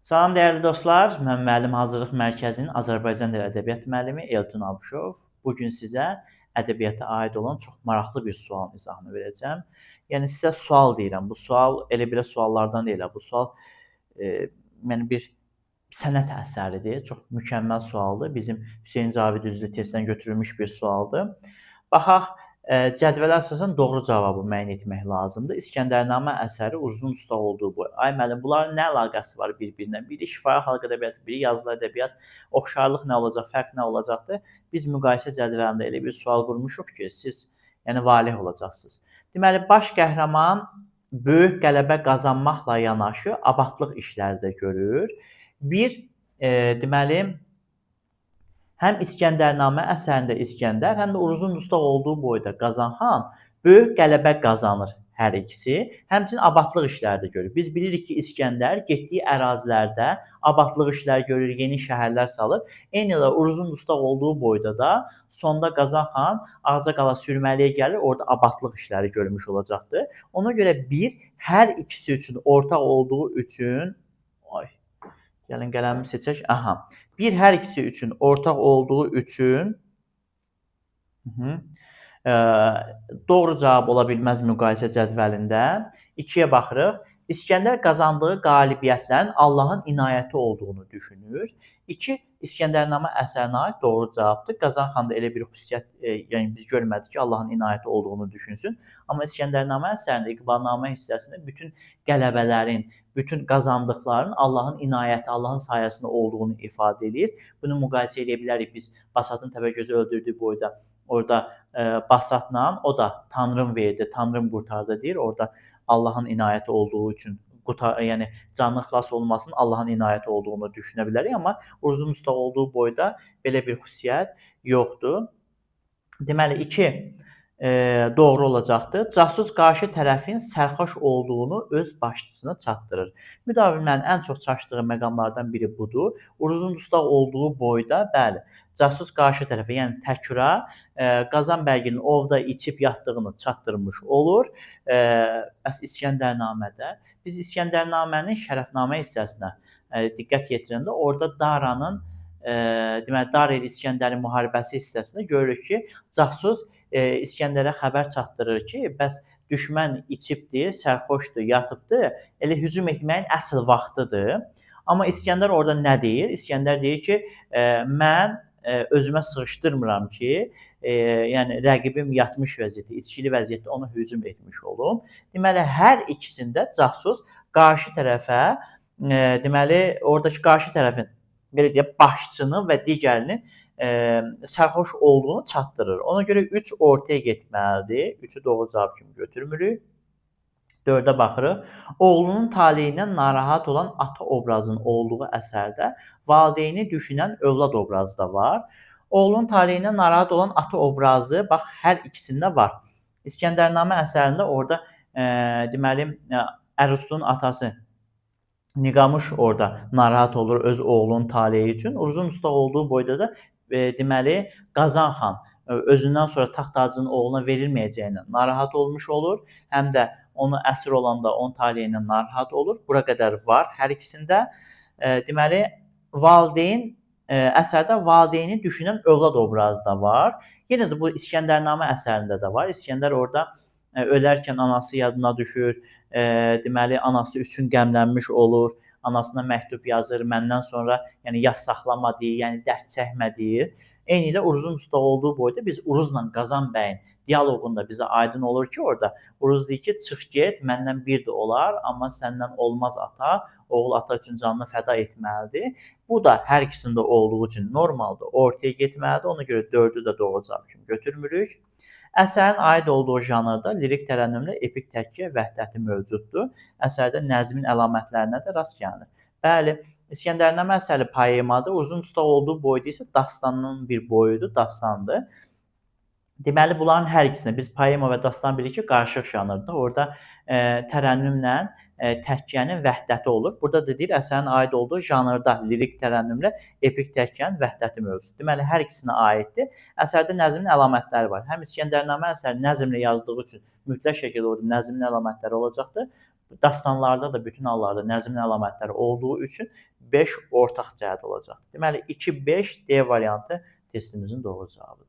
Salam dəyərli dostlar, mən Müəllim Hazırlıq Mərkəzinin Azərbaycan dili ədəbiyyat müəllimi Elton Abuşov. Bu gün sizə ədəbiyyata aid olan çox maraqlı bir sualın izahını verəcəm. Yəni sizə sual deyirəm. Bu sual elə belə suallardan deyil. Bu sual yəni bir sənət əsəridir. Çox mükəmməl sualdır. Bizim Hüseyn Cavid üzlü testdən götürülmüş bir sualdır. Baxaq, cədvələ əsasən doğru cavabı müəyyən etmək lazımdır. İskəndərnamə əsəri Uruzun dustaq olduğu boy. Ay müəllim, bunların nə əlaqəsi var bir-birinə? Biri şifahi xalq ədəbiyyatı, biri yazılı ədəbiyyat. Oxşarlıq nə olacaq, fərq nə olacaqdır? Biz müqayisə cədvəlində elə bir sual qurmuşuq ki, siz yəni valeh olacaqsınız. Deməli, baş qəhrəman böyük qələbə qazanmaqla yanaşı abadlıq işləri də görür. Deməli, həm İskəndərnamə əsərində İskəndər, həm də Uruzun dustaq olduğu boyda Qazanxan böyük qələbə qazanır hər ikisi. Həmçinin abadlıq işləri də görür. Biz bilirik ki, İskəndər getdiyi ərazilərdə abadlıq işləri görür, yeni şəhərlər salır. Eyni ilə Uruzun dustaq olduğu boyda da sonda Qazanxan Ağca qala sürməliyə gəlir, orada abadlıq işləri görmüş olacaqdır. Ona görə bir hər ikisi üçün ortaq olduğu üçün gəlin qələmimi seçək. Aha. Bir hər ikisi üçün ortaq olduğu üçün doğru cavab ola bilməz müqayisə cədvəlində. 2-yə baxırıq. İskəndər qazandığı qalibiyyətlərin Allahın inayəti olduğunu düşünür. 2. İskəndərnamə əsərinə aid doğru cavabdır. Qazanxanda elə bir xüsusiyyət, yəni biz görmədik ki, Allahın inayəti olduğunu düşünsün. Amma İskəndərnamə əsərində İqbalnamə hissəsində bütün qələbələrin, bütün qazandıqların Allahın inayəti, Allahın sayəsində olduğunu ifadə edir. Bunu müqayisə edə bilərik biz Basatın Təpəgözü öldürdüyü boyda. Orada Basatla o da Tanrım verdi, Tanrım qurtardı deyir. Orada Allahın inayəti olduğu üçün yəni canının xilas olmasının Allahın inayəti olduğunu düşünə bilərik, amma Uruzun dustaq olduğu boyda belə bir xüsusiyyət yoxdur. Deməli 2 doğru olacaqdır. Casus qarşı tərəfin sərxoş olduğunu öz başçısına çatdırır. Müdavilərin ən çox çaşdığı məqamlardan biri budur. Uruzun dustaq olduğu boyda, bəli, casus qarşı tərəfə, yəni Təküra Qazan bəyginin ovda içib yatdığını çatdırmış olur. Bəs İskəndərnamədə biz İskəndərnamənin şərəfnamə hissəsinə diqqət yetirəndə orada Daranın deməli Dara ilə İskəndərin müharibəsi hissəsində görürük ki, casus İskəndərə xəbər çatdırır ki, bəs düşmən içibdir, sərxoşdur, yatıbdır, elə hücum etməyin əsl vaxtıdır. Amma İskəndər orada nə deyir? İskəndər deyir ki, mən özümə sığışdırmıram ki, yəni rəqibim yatmış vəziyyətdə, içkili vəziyyətdə ona hücum etmiş olum. Deməli, hər ikisində casus qarşı tərəfə, deməli, oradakı qarşı tərəfin belə deyək, başçını və digərinin sərxoş olduğunu çatdırır. Ona görə 3 ortaya getməlidir. 3-ü doğru cavab kimi götürmürük. 4-ə baxırıq. Oğlunun taleyindən narahat olan ata obrazının olduğu əsərdə valideyni düşünən övlad obrazı da var. Oğlunun taleyindən narahat olan ata obrazı bax hər ikisində var. İskəndərnamə əsərində orada deməli Ərustunun atası Niqamış orada narahat olur öz oğlunun taleyi üçün. Uruzun dustaq olduğu boyda da deməli Qazanxan özündən sonra taxt tacının oğluna verilməyəcəyindən narahat olmuş olur. Həm də onu əsir olanda onun taleyindən narahat olur. Bura qədər var hər ikisində. Deməli valideyn əsərdə valideyni düşünən övlad obrazı da var. Yenə də bu İskəndərnamə əsərində də var. İskəndər orada ölərkən anası yadına düşür. Deməli anası üçün qəmlənmiş olur. Anasına məktub yazır. Məndən sonra yəni yas saxlama deyir, yəni dərd çəkmə deyir. Eyni ilə Uruzun dustaq olduğu boyda biz Uruzla Qazan bəyin dialoqunda bizə aydın olur ki, orada Uruz deyir ki, çıx get, məndən bir də olar, amma səndən olmaz ata. Oğul ata üçün canını fəda etməlidir. Bu da hər ikisində olduğu üçün normaldır, ortaya getməlidir. Ona görə 4-ü də doğru cavab kimi götürmürük. Əsərin aid olduğu janrda lirik tərənnümlə epik təhkiyə vəhdəti mövcuddur. Əsərdə nəzmin əlamətlərinə də rast gəlinir. Bəli, İskəndərnamə əsəri poemadır. Uruzun dustaq olduğu boyda isə dastanın bir boyudur, dastandır. Deməli, bunların hər ikisində biz poema və dastan bilirik ki, qarışıq janrdır. Orada tərənnümlə təhkiyənin vəhdəti olur. Burada da deyir, əsərin aid olduğu janrda lirik tərənnümlə epik təhkiyənin vəhdəti mövzusudur. Deməli, hər ikisinə aiddir. Əsərdə nəzmin əlamətləri var. Həm İskəndərnamə əsəri nəzmlə yazdığı üçün mütləq şəkildə orada nəzmin əlamətləri olacaqdır. Dastanlarda da bütün hallarda nəzmin əlamətləri olduğu üçün 5 ortaq cəhət olacaq. Deməli 2, 5 D variantı testimizin doğru cavabıdır.